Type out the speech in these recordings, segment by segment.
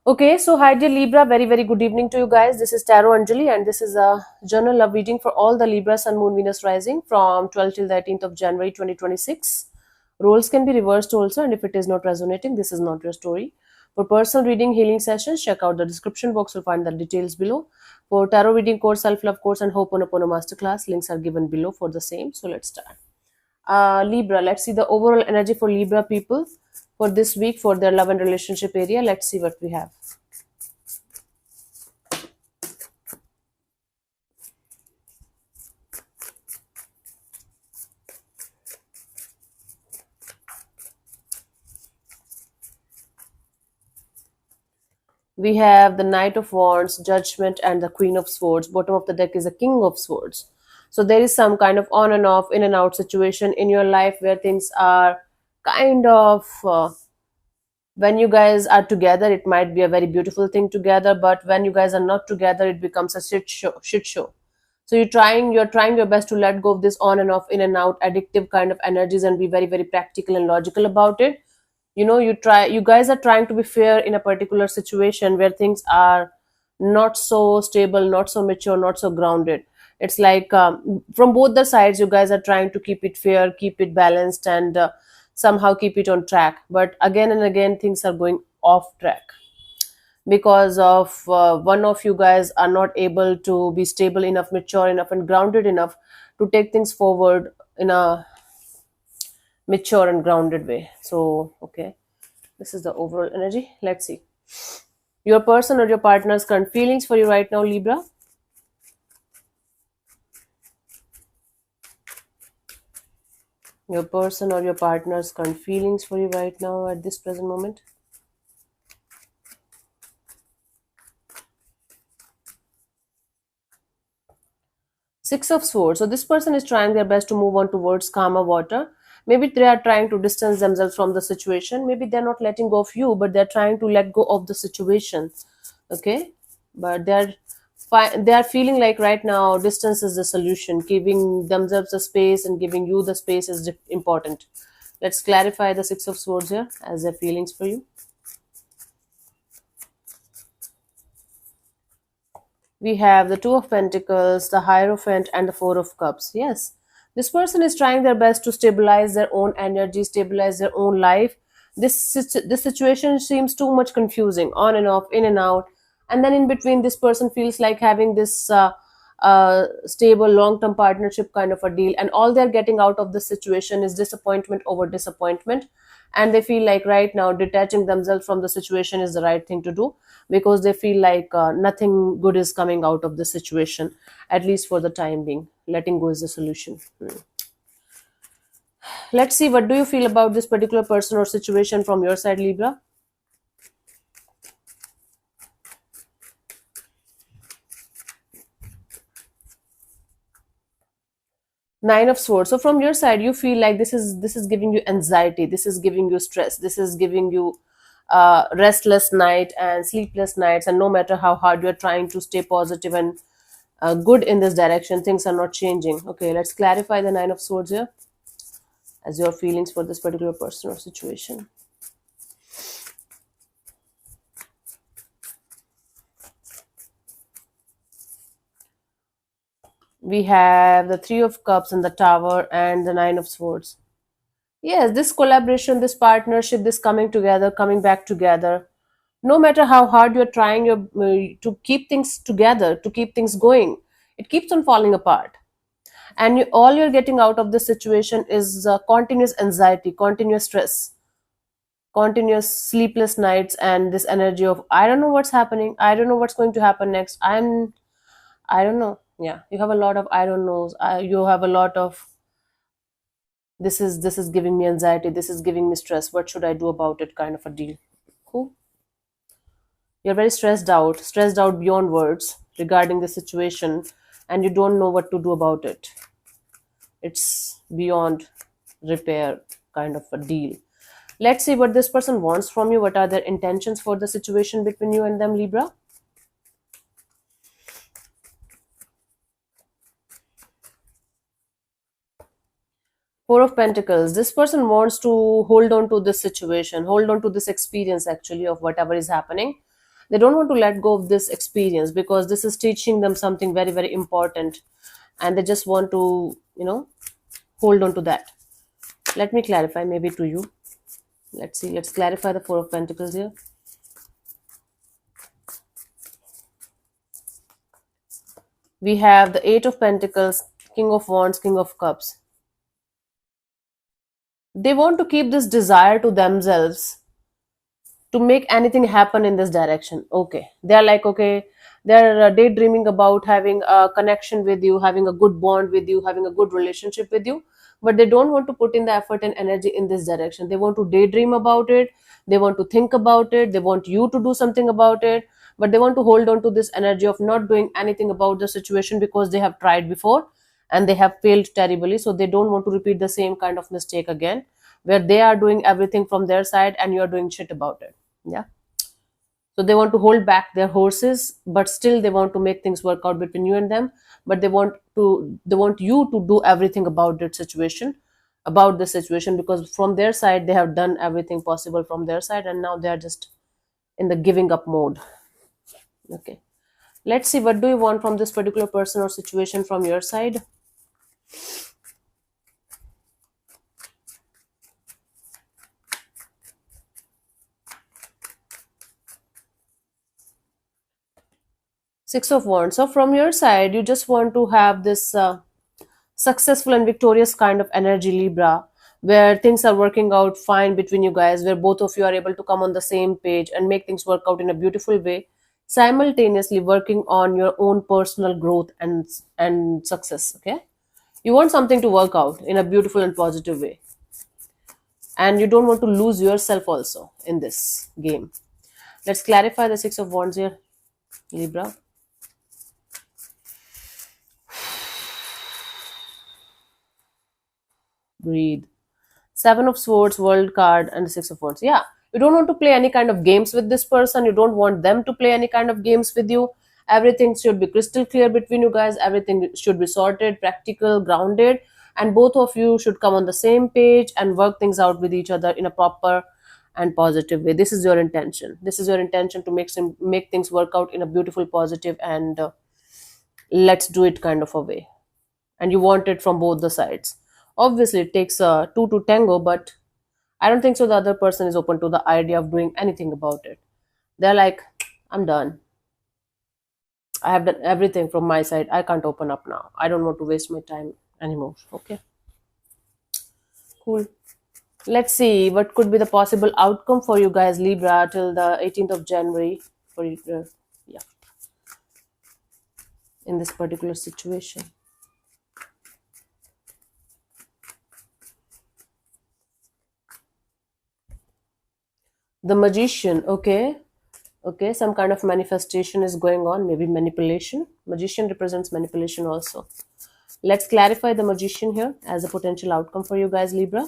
Okay, so hi dear Libra, very very good evening to you guys. This is Tarot Anjali, and this is a journal love reading for all the Libra Sun Moon Venus rising from 12th till the 18th of January 2026. Roles can be reversed also, and if it is not resonating, this is not your story. For personal reading healing sessions, check out the description box. You'll find the details below. For tarot reading course, self love course, and Ho'oponopono masterclass, links are given below for the same. So let's start. Libra, let's see the overall energy for Libra people for this week for their love and relationship area. Let's see what we have. We have the Knight of Wands, Judgment, and the Queen of Swords. Bottom of the deck is the King of Swords. So there is some kind of on and off, in and out situation in your life where things are kind of when you guys are together, it might be a very beautiful thing together, but when you guys are not together, it becomes a shit show. So you're trying your best to let go of this on and off, in and out, addictive kind of energies, and be very very practical and logical about it. You guys are trying to be fair in a particular situation where things are not so stable, not so mature, not so grounded. It's like from both the sides you guys are trying to keep it fair, keep it balanced, and somehow keep it on track, but again and again things are going off track because of one of you guys are not able to be stable enough, mature enough, and grounded enough to take things forward in a mature and grounded way. So okay, this is the overall energy. Let's see your person or your partner's current feelings for you right now, Libra. Your person or your partner's current feelings for you right now at this present moment. Six of Swords. So this person is trying their best to move on towards calmer water. Maybe they are trying to distance themselves from the situation. Maybe they're not letting go of you, but they're trying to let go of the situation. Okay, but they are feeling like right now distance is the solution. Giving themselves the space and giving you the space is important. Let's clarify the Six of Swords here as their feelings for you. We have the Two of Pentacles, the Hierophant, and the Four of Cups. Yes, this person is trying their best to stabilize their own energy, stabilize their own life. This situation seems too much confusing, on and off, in and out, and then in between, this person feels like having this stable long-term partnership kind of a deal, and all they're getting out of this situation is disappointment over disappointment, and they feel like right now detaching themselves from the situation is the right thing to do because they feel like nothing good is coming out of the situation, at least for the time being. Letting go is the solution. Let's see, what do you feel about this particular person or situation from your side, Libra? Nine of Swords. So from your side, you feel like this is giving you anxiety, this is giving you stress, this is giving you restless night and sleepless nights, and no matter how hard you're trying to stay positive and good in this direction, things are not changing. Okay, let's clarify the Nine of Swords here as your feelings for this particular person or situation. We have the Three of Cups and the Tower and the Nine of Swords. Yes, this collaboration, this partnership, this coming together, coming back together, no matter how hard you're trying to keep things together, to keep things going, it keeps on falling apart. And all you're getting out of this situation is continuous anxiety, continuous stress, continuous sleepless nights, and this energy of I don't know what's happening, I don't know what's going to happen next. I don't know. Yeah, you have a lot of I don't knows. You have a lot of this is giving me anxiety, this is giving me stress, what should I do about it kind of a deal. Cool. You're very stressed out beyond words regarding the situation, and you don't know what to do about it. It's beyond repair kind of a deal. Let's see what this person wants from you. What are their intentions for the situation between you and them, Libra? Four of Pentacles. This person wants to hold on to this situation, hold on to this experience actually of whatever is happening. They don't want to let go of this experience because this is teaching them something very, very important, and they just want to, hold on to that. Let me clarify maybe to you. Let's see. Let's clarify the Four of Pentacles here. We have the Eight of Pentacles, King of Wands, King of Cups. They want to keep this desire to themselves to make anything happen in this direction. Okay. They're like, okay, they're daydreaming about having a connection with you, having a good bond with you, having a good relationship with you, but they don't want to put in the effort and energy in this direction. They want to daydream about it, they want to think about it, they want you to do something about it, but they want to hold on to this energy of not doing anything about the situation because they have tried before and they have failed terribly. So they don't want to repeat the same kind of mistake again, where they are doing everything from their side and you're doing shit about it. Yeah. So they want to hold back their horses, but still they want to make things work out between you and them. But they want you to do everything about the situation, because from their side they have done everything possible from their side, and now they are just in the giving up mode. Okay. Let's see, what do you want from this particular person or situation from your side? Six of Wands. So from your side, you just want to have this successful and victorious kind of energy, Libra, where things are working out fine between you guys, where both of you are able to come on the same page and make things work out in a beautiful way, simultaneously working on your own personal growth and success. Okay, you want something to work out in a beautiful and positive way, and you don't want to lose yourself also in this game. Let's clarify the Six of Wands here, Libra. Breathe. Seven of Swords, World card, and the Six of Wands. Yeah, you don't want to play any kind of games with this person. You don't want them to play any kind of games with you. Everything should be crystal clear between you guys. Everything should be sorted, practical, grounded, and both of you should come on the same page and work things out with each other in a proper and positive way. This is your intention. This is your intention to make things work out in a beautiful, positive, and let's do it kind of a way. And you want it from both the sides. Obviously, it takes two to tango, but I don't think so. The other person is open to the idea of doing anything about it. They're like, I'm done. I have done everything from my side. I can't open up now. I don't want to waste my time anymore. Okay, cool. Let's see what could be the possible outcome for you guys, Libra, till the 18th of January for you. Yeah, in this particular situation. The Magician. Okay. Okay, some kind of manifestation is going on, maybe manipulation. Magician represents manipulation also. Let's clarify the Magician here as a potential outcome for you guys, Libra.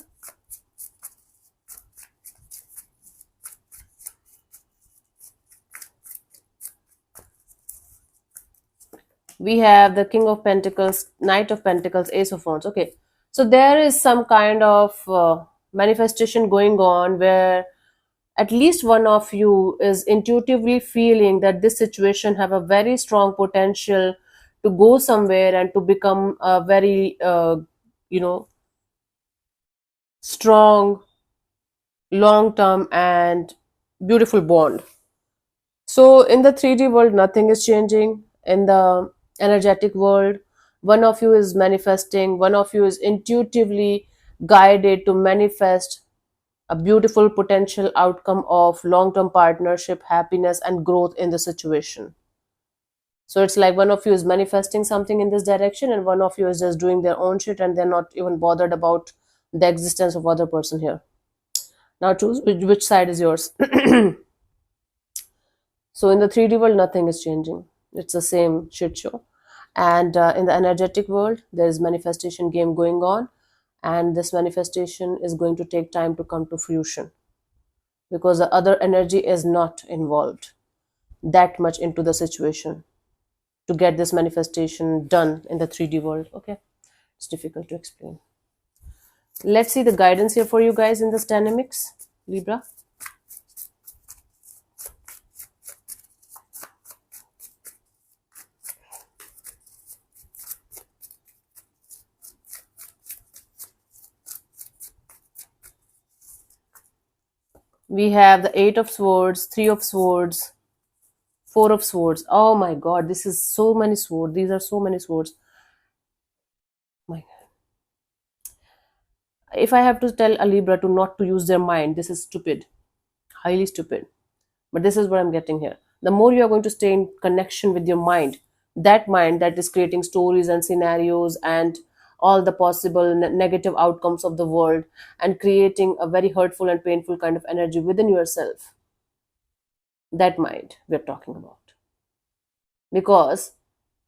We have the King of Pentacles, Knight of Pentacles, Ace of Wands. Okay, so there is some kind of manifestation going on where at least one of you is intuitively feeling that this situation have a very strong potential to go somewhere and to become a very you know strong, long term, and beautiful bond. So in the 3D world, nothing is changing. In the energetic world, one of you is manifesting, one of you is intuitively guided to manifest a beautiful potential outcome of long term partnership, happiness, and growth in the situation. So it's like one of you is manifesting something in this direction, and one of you is just doing their own shit and they're not even bothered about the existence of other person here. Now choose which side is yours. So in the 3D world, nothing is changing. It's the same shit show. And in the energetic world, there is manifestation game going on, and this manifestation is going to take time to come to fruition because the other energy is not involved that much into the situation to get this manifestation done in the 3D world. Okay, it's difficult to explain. Let's see the guidance here for you guys in this dynamics, Libra. We have the Eight of Swords, Three of Swords, Four of Swords. Oh my God, this is so many swords. These are so many swords. My, if I have to tell a Libra to not to use their mind, this is stupid, highly stupid. But this is what I'm getting here. The more you are going to stay in connection with your mind that is creating stories and scenarios and all the possible negative outcomes of the world, and creating a very hurtful and painful kind of energy within yourself, that mind we're talking about. Because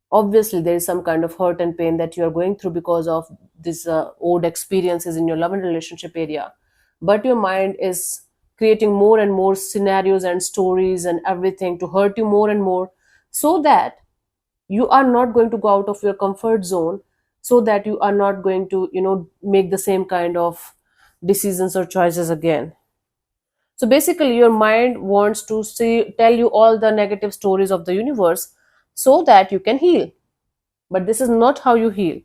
obviously there is some kind of hurt and pain that you are going through because of these old experiences in your love and relationship area, but your mind is creating more and more scenarios and stories and everything to hurt you more and more, so that you are not going to go out of your comfort zone, so that you are not going to make the same kind of decisions or choices again. So basically your mind wants to tell you all the negative stories of the universe so that you can heal. But this is not how you heal.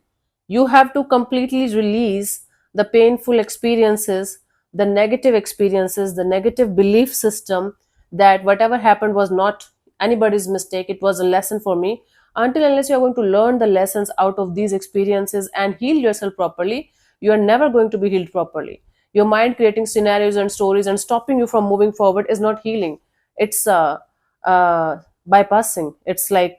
You have to completely release the painful experiences, the negative experiences, the negative belief system that whatever happened was not anybody's mistake, it was a lesson for me. Until unless you are going to learn the lessons out of these experiences and heal yourself properly, you are never going to be healed properly. Your mind creating scenarios and stories and stopping you from moving forward is not healing. It's uh, bypassing. It's like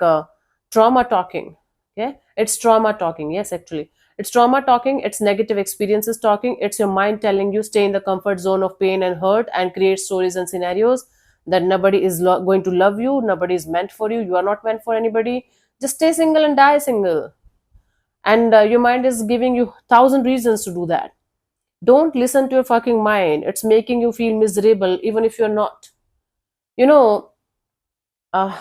trauma talking. Okay, it's trauma talking. Yes, actually, it's trauma talking. It's negative experiences talking. It's your mind telling you stay in the comfort zone of pain and hurt and create stories and scenarios that nobody is going to love you, nobody is meant for you, you are not meant for anybody, just stay single and die single. And your mind is giving you thousand reasons to do that. Don't listen to your fucking mind. It's making you feel miserable even if you're not. You know, uh,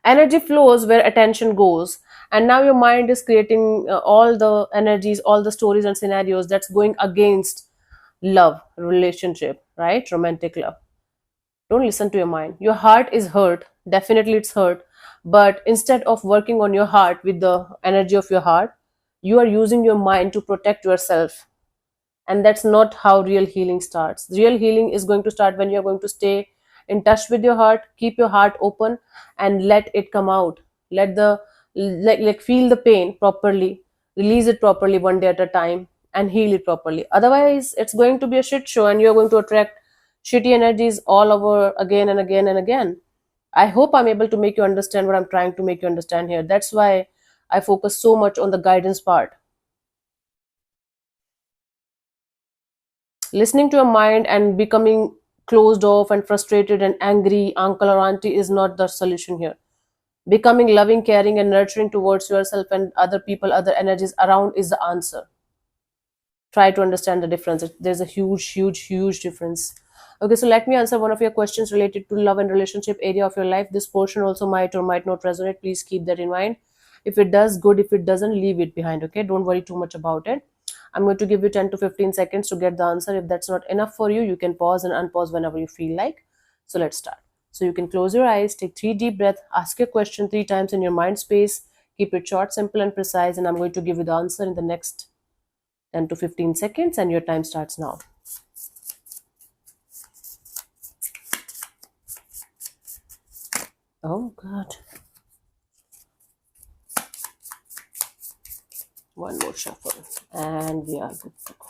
energy flows where attention goes, and now your mind is creating all the energies, all the stories and scenarios that's going against love, relationship, right? Romantic love. Don't listen to your mind. Your heart is hurt, definitely it's hurt, but instead of working on your heart with the energy of your heart, you are using your mind to protect yourself. And that's not how real healing starts. Real healing is going to start when you're going to stay in touch with your heart, keep your heart open, and let it come out. Let the like feel the pain properly, release it properly one day at a time, and heal it properly. Otherwise it's going to be a shit show and you're going to attract shitty energies all over again and again and again. I hope I'm able to make you understand what I'm trying to make you understand here. That's why I focus so much on the guidance part. Listening to your mind and becoming closed off and frustrated and angry uncle or auntie is not the solution here. Becoming loving, caring, and nurturing towards yourself and other people, other energies around is the answer. Try to understand the difference. There's a huge, huge, huge difference. Okay, so let me answer one of your questions related to love and relationship area of your life. This portion also might or might not resonate. Please keep that in mind. If it does, good. If it doesn't, leave it behind. Okay, don't worry too much about it. I'm going to give you 10 to 15 seconds to get the answer. If that's not enough for you, you can pause and unpause whenever you feel like. So let's start. So you can close your eyes, take 3 deep breaths, ask your question 3 times in your mind space. Keep it short, simple, and precise. And I'm going to give you the answer in the next 10 to 15 seconds, and your time starts now. Oh, God. One more shuffle, and we are good to go.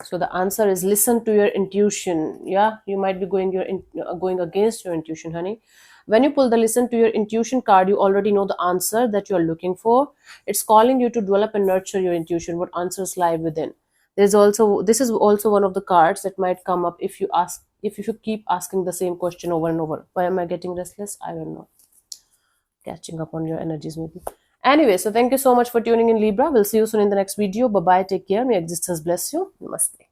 So the answer is listen to your intuition. Yeah, you might be going against your intuition, honey. When you pull the listen to your intuition card, you already know the answer that you are looking for. It's calling you to develop and nurture your intuition, what answers lie within. This is also one of the cards that might come up if you keep asking the same question over and over. Why am I getting restless? I don't know. Catching up on your energies maybe. Anyway, so thank you so much for tuning in, Libra. We'll see you soon in the next video. Bye bye. Take care. May existence bless you. Namaste.